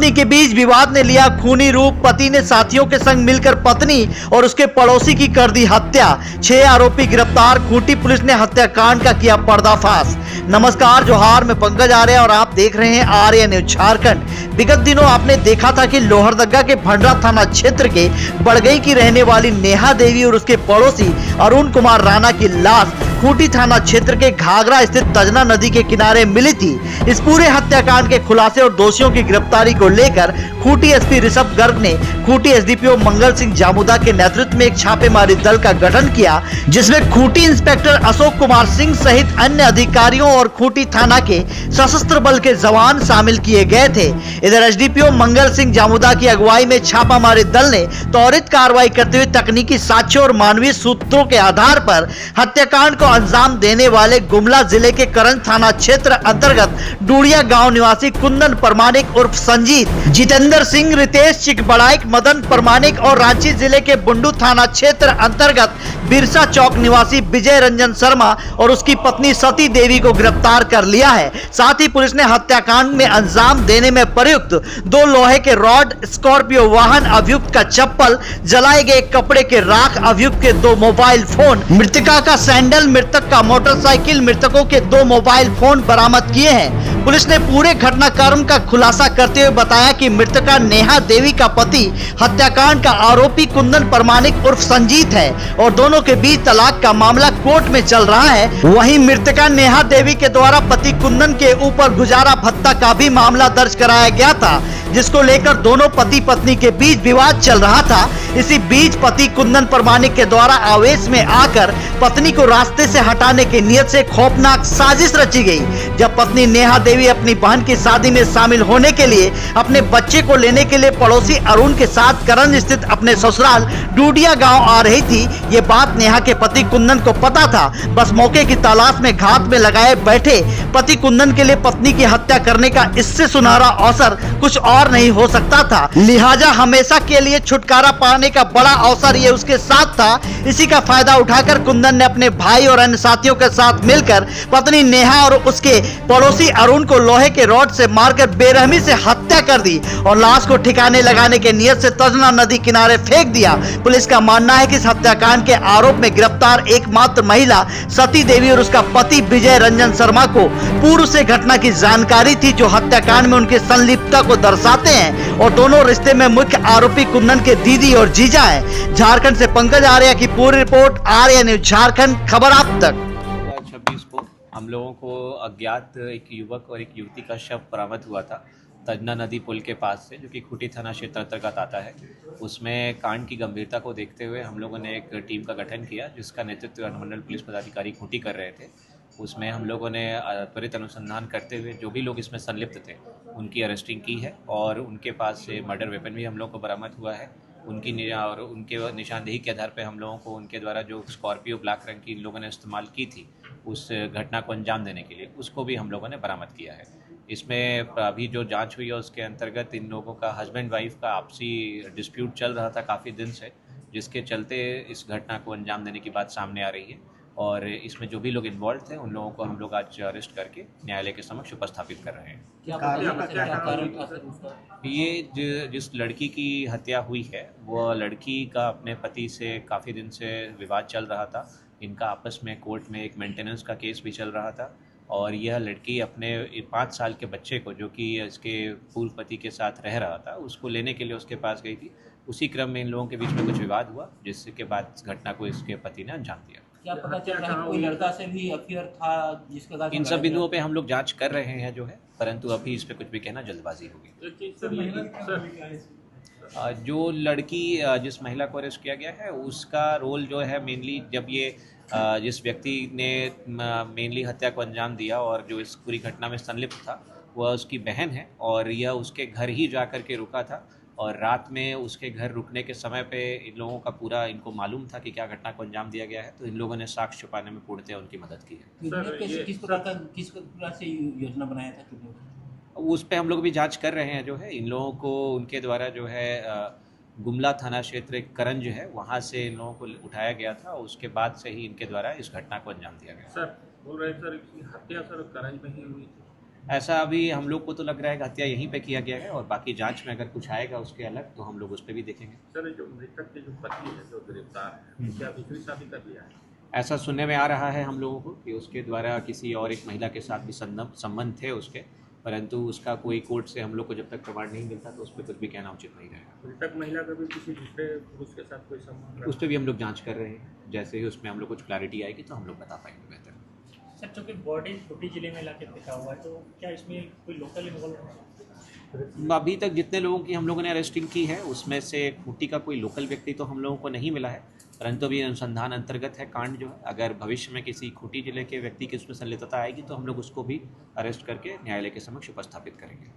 पत्नी के बीच विवाद ने लिया खूनी रूप। पति ने साथियों के संग मिलकर पत्नी और उसके पड़ोसी की कर दी हत्या। 6 आरोपी गिरफ्तार। खूंटी पुलिस ने हत्याकांड का किया पर्दाफाश। नमस्कार, जोहार, मैं पंकज आर्य और आप देख रहे हैं आर्य न्यूज झारखंड। विगत दिनों आपने देखा था कि लोहरदगा के भंडरा थाना क्षेत्र के बड़गई की रहने वाली नेहा देवी और उसके पड़ोसी अरुण कुमार राणा की लाश खूंटी थाना क्षेत्र के घाघरा स्थित तजना नदी के किनारे मिली थी। इस पूरे हत्याकांड के खुलासे और दोषियों की गिरफ्तारी को लेकर खूंटी एसपी ऋषभ गर्ग ने खूंटी एसडीपीओ मंगल सिंह जामुदा के नेतृत्व में एक छापेमारी दल का गठन किया, जिसमें खूंटी इंस्पेक्टर अशोक कुमार सिंह सहित अन्य अधिकारियों और खूंटी थाना के सशस्त्र बल के जवान शामिल किए गए थे। इधर एसडीपीओ मंगल सिंह जामुदा की अगुवाई में छापामारी दल ने त्वरित कार्रवाई करते हुए तकनीकी साक्ष्यों और मानवीय सूत्रों के आधार पर हत्याकांड को अंजाम देने वाले गुमला जिले के करंज थाना क्षेत्र अंतर्गत डूड़िया गांव निवासी कुंदन परमानिक उर्फ संजीत, जितेंद्र सिंह, रितेश चिकबड़ाइक, मदन परमानिक और रांची जिले के बुंडू थाना क्षेत्र अंतर्गत बिरसा चौक निवासी विजय रंजन शर्मा और उसकी पत्नी सती देवी को गिरफ्तार कर लिया है। साथ ही पुलिस ने हत्याकांड में अंजाम देने में प्रयुक्त 2 लोहे के रॉड, स्कॉर्पियो वाहन, अभियुक्त का चप्पल, जलाए गए कपड़े के राख, अभियुक्त के 2 मोबाइल फोन, मृतका का सैंडल, मृतक का मोटरसाइकिल, मृतकों के 2 मोबाइल फोन बरामद किए हैं। पुलिस ने पूरे घटनाक्रम का खुलासा करते हुए बताया कि मृतका नेहा देवी का पति हत्याकांड का आरोपी कुंदन परमानिक उर्फ संजीत है और दोनों के बीच तलाक का मामला कोर्ट में चल रहा है। वहीं मृतका नेहा देवी के द्वारा पति कुंदन के ऊपर गुजारा भत्ता का भी मामला दर्ज कराया गया था, जिसको लेकर दोनों पति पत्नी के बीच विवाद चल रहा था। इसी बीच पति कुंदन परमानिक के द्वारा आवेश में आकर पत्नी को रास्ते से हटाने की नियत से खौफनाक साजिश रची गई। जब पत्नी नेहा देवी अपनी बहन की शादी में शामिल होने के लिए अपने बच्चे को लेने के लिए पड़ोसी अरुण के साथ करंज स्थित अपने ससुराल डूडिया गांव आ रही थी, ये बात नेहा के पति कुंदन को पता था। बस मौके की तलाश में घात में लगाए बैठे पति कुंदन के लिए पत्नी की हत्या करने का इससे सुनहरा अवसर कुछ और नहीं हो सकता था। लिहाजा हमेशा के लिए छुटकारा पाने का बड़ा अवसर ये उसके साथ था। इसी का फायदा उठाकर कुंदन ने अपने भाई और अन्य साथियों के साथ मिलकर पत्नी नेहा और उसके पड़ोसी अरुण को लोहे के रॉड से मारकर बेरहमी से हत्या कर दी और लाश को ठिकाने लगाने के नियत से तजना नदी किनारे फेंक दिया। पुलिस का मानना है कि इस हत्याकांड के आरोप में गिरफ्तार एकमात्र महिला सती देवी और उसका पति विजय रंजन शर्मा को पूर्व से घटना की जानकारी थी, जो हत्याकांड में उनकी संलिप्तता को दर्शाते हैं और दोनों रिश्ते में मुख्य आरोपी कुंदन के दीदी और जीजा है। झारखंड से पंकज आर्य की पूरी रिपोर्ट, आर्य न्यूज झारखंड, खबर आप तक। 26 को हम लोगों को अज्ञात एक युवक और एक युवती का शव बरामद हुआ था तजना नदी पुल के पास से, जो कि खूंटी थाना क्षेत्र अंतर्गत आता है। उसमें कांड की गंभीरता को देखते हुए हम लोगों ने एक टीम का गठन किया, जिसका नेतृत्व अनुमंडल पुलिस पदाधिकारी खूंटी कर रहे थे। उसमें हम लोगों ने त्वरित अनुसंधान करते हुए जो भी लोग इसमें संलिप्त थे उनकी अरेस्टिंग की है और उनके पास से मर्डर वेपन भी हम लोग को बरामद हुआ है। उनकी और उनके निशानदेही के आधार पे हम लोगों को उनके द्वारा जो स्कॉर्पियो ब्लैक रंग की इन लोगों ने इस्तेमाल की थी उस घटना को अंजाम देने के लिए, उसको भी हम लोगों ने बरामद किया है। इसमें अभी जो जांच हुई है उसके अंतर्गत इन लोगों का हस्बैंड वाइफ का आपसी डिस्प्यूट चल रहा था काफ़ी दिन से, जिसके चलते इस घटना को अंजाम देने की बात सामने आ रही है और इसमें जो भी लोग इन्वॉल्व थे उन लोगों को हम लोग आज अरेस्ट करके न्यायालय के समक्ष उपस्थापित कर रहे हैं। ये जिस लड़की की हत्या हुई है वो लड़की का अपने पति से काफ़ी दिन से विवाद चल रहा था। इनका आपस में कोर्ट में एक मेंटेनेंस का केस भी चल रहा था और यह लड़की अपने 5 साल के बच्चे को, जो कि इसके पूर्व पति के साथ रह रहा था, उसको लेने के लिए उसके पास गई थी। उसी क्रम में इन लोगों के बीच में कुछ विवाद हुआ, जिसके बाद घटना को इसके पति ने अंजाम दिया। क्या पता चल रहा है कोई लड़का से भी अफेयर था जिसका? इन सब बिंदुओं पे हम लोग जांच कर रहे हैं जो है, परंतु अभी इस पे कुछ भी कहना जल्दबाजी होगी। जो लड़की जिस महिला को अरेस्ट किया गया है उसका रोल जो है मेनली, जब ये जिस व्यक्ति ने मेनली हत्या को अंजाम दिया और जो इस पूरी घटना में संलिप्त था वह उसकी बहन है और यह उसके घर ही जा कर के रुका था और रात में उसके घर रुकने के समय पे इन लोगों का पूरा इनको मालूम था कि क्या घटना को अंजाम दिया गया है, तो इन लोगों ने साक्ष्य छुपाने में पूर्णतः उनकी मदद की है। किस प्रकार से योजना बनाया था? उस पर हम लोग भी जांच कर रहे हैं जो है। इन लोगों को उनके द्वारा जो है गुमला थाना क्षेत्र करंज है वहाँ से इन लोगों को उठाया गया था, उसके बाद से ही इनके द्वारा इस घटना को अंजाम दिया गया। सर बोल रहे हैं सर हत्या सर करंज में ही हुई थी। ऐसा अभी हम लोग को तो लग रहा है कि हत्या यहीं पे किया गया है, और बाकी जांच में अगर कुछ आएगा उसके अलग तो हम लोग उस पर भी देखेंगे। सर, जो मृतक के जो पति है जो गिरफ्तार है, क्या दूसरी शादी कर लिया है? ऐसा सुनने में आ रहा है हम लोगों को कि उसके द्वारा किसी और एक महिला के साथ भी संबंध थे उसके, परंतु उसका कोई कोर्ट से हम लोग को जब तक प्रमाण नहीं मिलता तो उस पर कुछ भी कहना उचित नहीं रहेगा। मृतक महिला का भी किसी दूसरे पुरुष के साथ कोई संबंध उस पर भी हम लोग जांच कर रहे हैं, जैसे ही उसमें हम लोग कुछ क्लैरिटी आएगी तो हम लोग बता पाएंगे बेहतर। सर, चूँकि बॉडी छोटी जिले में लाके फेंका हुआ है, तो क्या इसमें कोई लोकल इन्वॉल्व है? अभी तक जितने लोगों की हम लोगों ने अरेस्टिंग की है उसमें से खूंटी का कोई लोकल व्यक्ति तो हम लोगों को नहीं मिला है, परंतु अभी अनुसंधान अंतर्गत है कांड जो है। अगर भविष्य में किसी खूंटी जिले के व्यक्ति की उसमें संलिप्तता आएगी तो हम लोग उसको भी अरेस्ट करके न्यायालय के समक्ष उपस्थापित करेंगे।